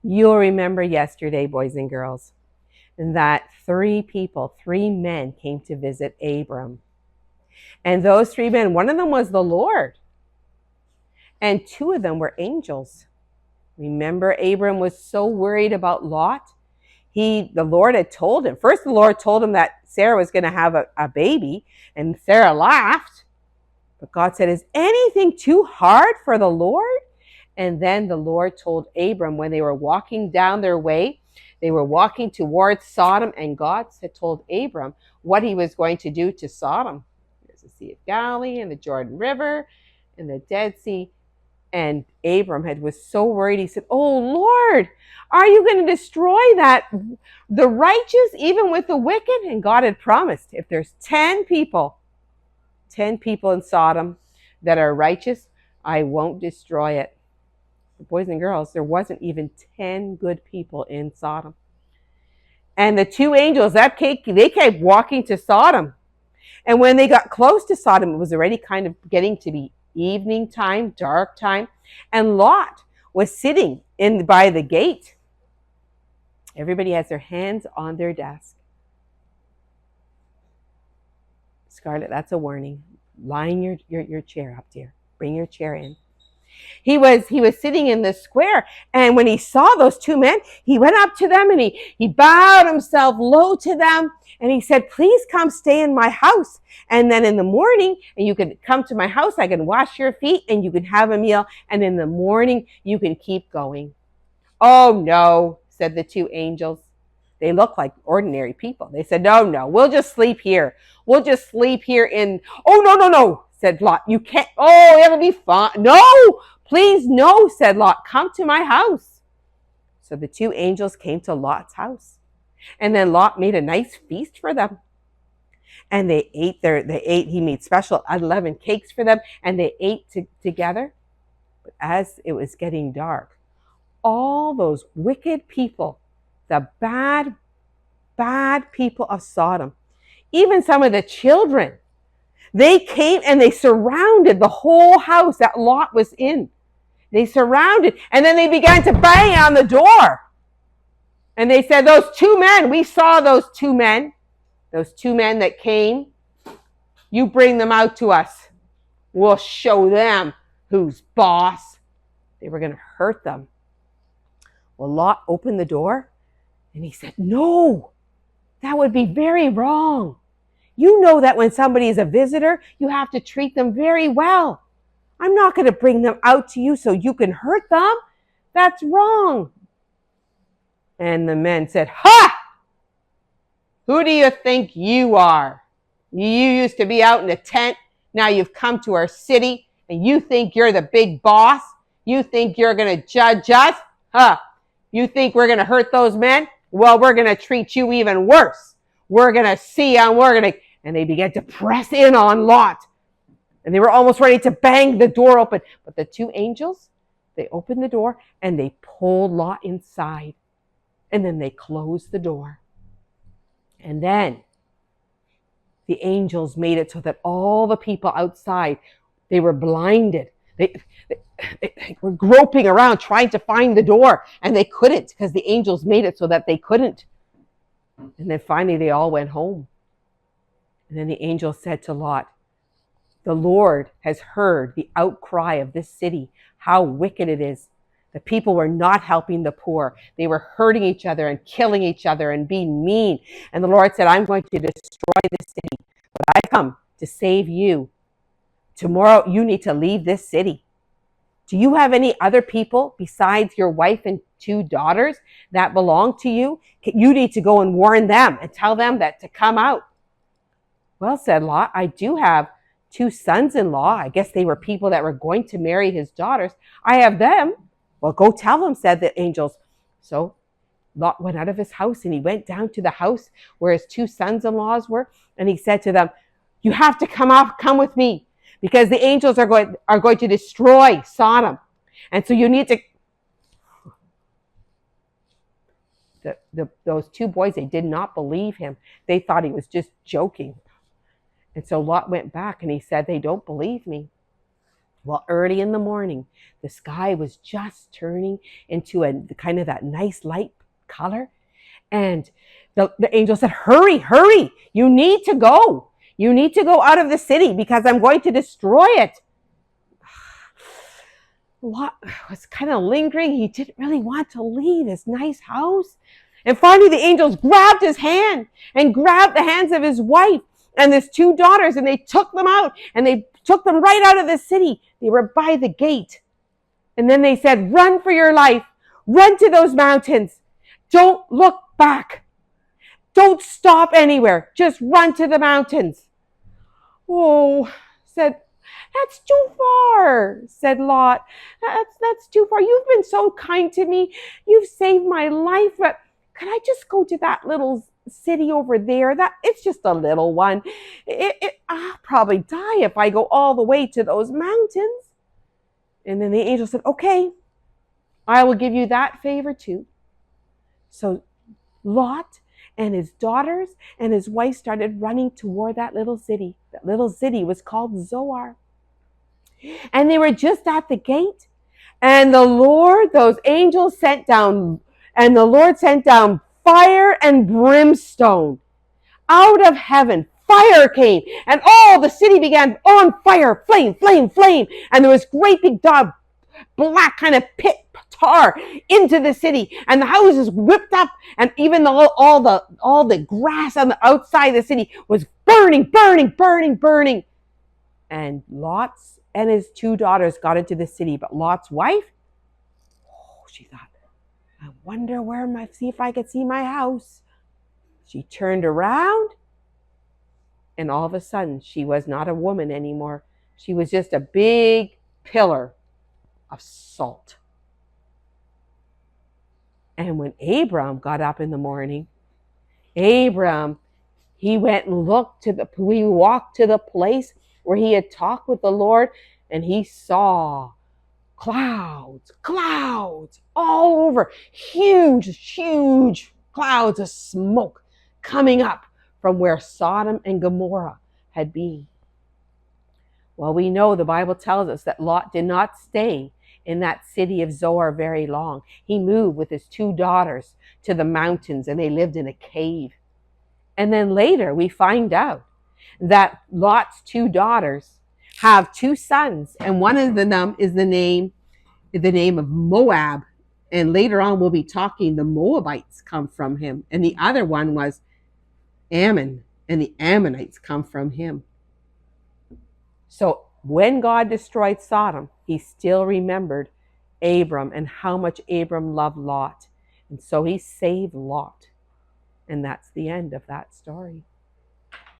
You'll remember yesterday, boys and girls, that three men came to visit Abram. And those three men, one of them was the Lord, and two of them were angels. Remember, Abram was so worried about Lot. The Lord had told him, first the Lord told him that Sarah was going to have a baby, and Sarah laughed. But God said, is anything too hard for the Lord? And then the Lord told Abram when they were walking down their way, they were walking towards Sodom, and God had told Abram what he was going to do to Sodom. There's the Sea of Galilee and the Jordan River and the Dead Sea. And Abram was so worried. He said, oh Lord, are you going to destroy the righteous even with the wicked? And God had promised, if there's 10 people in Sodom that are righteous, I won't destroy it. Boys and girls, there wasn't even 10 good people in Sodom. And the two angels, they kept walking to Sodom. And when they got close to Sodom, it was already kind of getting to be evening time, dark time. And Lot was sitting by the gate. Everybody has their hands on their desk. Scarlett, that's a warning. Line your chair up, dear. Bring your chair in. He was sitting in the square, and when he saw those two men, he went up to them and he bowed himself low to them, and he said, please come stay in my house. And then in the morning, and you can come to my house, I can wash your feet and you can have a meal. And in the morning, you can keep going. Oh no, said the two angels. They look like ordinary people. They said, no, we'll just sleep here. We'll just sleep here oh, no, said Lot. You can't, it'll be fun. No, please, no, said Lot. Come to my house. So the two angels came to Lot's house. And then Lot made a nice feast for them. And he made special unleavened cakes for them, and they ate together. But as it was getting dark, all those wicked people, the bad people of Sodom, even some of the children, they came and they surrounded the whole house that Lot was in. They surrounded, and then they began to bang on the door. And they said, those two men, we saw those two men that came, you bring them out to us. We'll show them who's boss. They were going to hurt them. Well, Lot opened the door and he said, no, that would be very wrong. You know that when somebody is a visitor, you have to treat them very well. I'm not going to bring them out to you so you can hurt them. That's wrong. And the men said, ha! Who do you think you are? You used to be out in a tent. Now you've come to our city and you think you're the big boss? You think you're going to judge us? Huh? You think we're going to hurt those men? Well, we're going to treat you even worse. We're going to see and they began to press in on Lot. And they were almost ready to bang the door open. But the two angels, they opened the door and they pulled Lot inside. And then they closed the door. And then the angels made it so that all the people outside, they were blinded. They were groping around trying to find the door, and they couldn't because the angels made it so that they couldn't. And then finally they all went home. And then the angel said to Lot, the Lord has heard the outcry of this city, how wicked it is. The people were not helping the poor. They were hurting each other and killing each other and being mean. And the Lord said, I'm going to destroy this city, but I come to save you. Tomorrow you need to leave this city. Do you have any other people besides your wife and two daughters that belong to you? You need to go and warn them and tell them that to come out. Well, said Lot, I do have two sons-in-law. I guess they were people that were going to marry his daughters. I have them. Well, go tell them, said the angels. So Lot went out of his house and he went down to the house where his two sons-in-laws were. And he said to them, you have to come with me because the angels are going to destroy Sodom. And so you need to... Those two boys, they did not believe him. They thought he was just joking. And so Lot went back and he said, they don't believe me. Well, early in the morning, the sky was just turning into a kind of that nice light color. And the angel said, hurry, hurry. You need to go. You need to go out of the city because I'm going to destroy it. Lot was kind of lingering. He didn't really want to leave his nice house. And finally, the angels grabbed his hand and grabbed the hands of his wife and his two daughters, and they took them out, and they took them right out of the city. They were by the gate. And then they said, run for your life. Run to those mountains. Don't look back. Don't stop anywhere. Just run to the mountains. Oh, said, that's too far, said Lot. That's too far. You've been so kind to me. You've saved my life, but can I just go to that little city over there? It's just a little one. I'll probably die if I go all the way to those mountains. And then the angel said, okay, I will give you that favor too. So Lot and his daughters and his wife started running toward that little city. That little city was called Zoar. And they were just at the gate. And the Lord sent down fire and brimstone out of heaven. Fire came, and all the city began on fire, flame, flame, flame. And there was great big black kind of pit tar into the city, and the houses whipped up, and even all the grass on the outside of the city was burning, burning, burning, burning. And Lot and his two daughters got into the city, but Lot's wife, she thought, I wonder see if I could see my house. She turned around, and all of a sudden, she was not a woman anymore. She was just a big pillar of salt. And when Abram got up in the morning, he went and walked to the place where he had talked with the Lord, and he saw clouds all over, huge clouds of smoke coming up from where Sodom and Gomorrah had been. Well, we know the Bible tells us that Lot did not stay in that city of Zoar very long. He moved with his two daughters to the mountains, and they lived in a cave. And then later we find out that Lot's two daughters have two sons, and one of them is the name of Moab. And later on we'll be talking the Moabites come from him, and the other one was Ammon, and the Ammonites come from him. So when God destroyed Sodom, he still remembered Abram and how much Abram loved Lot. And so he saved Lot. And that's the end of that story.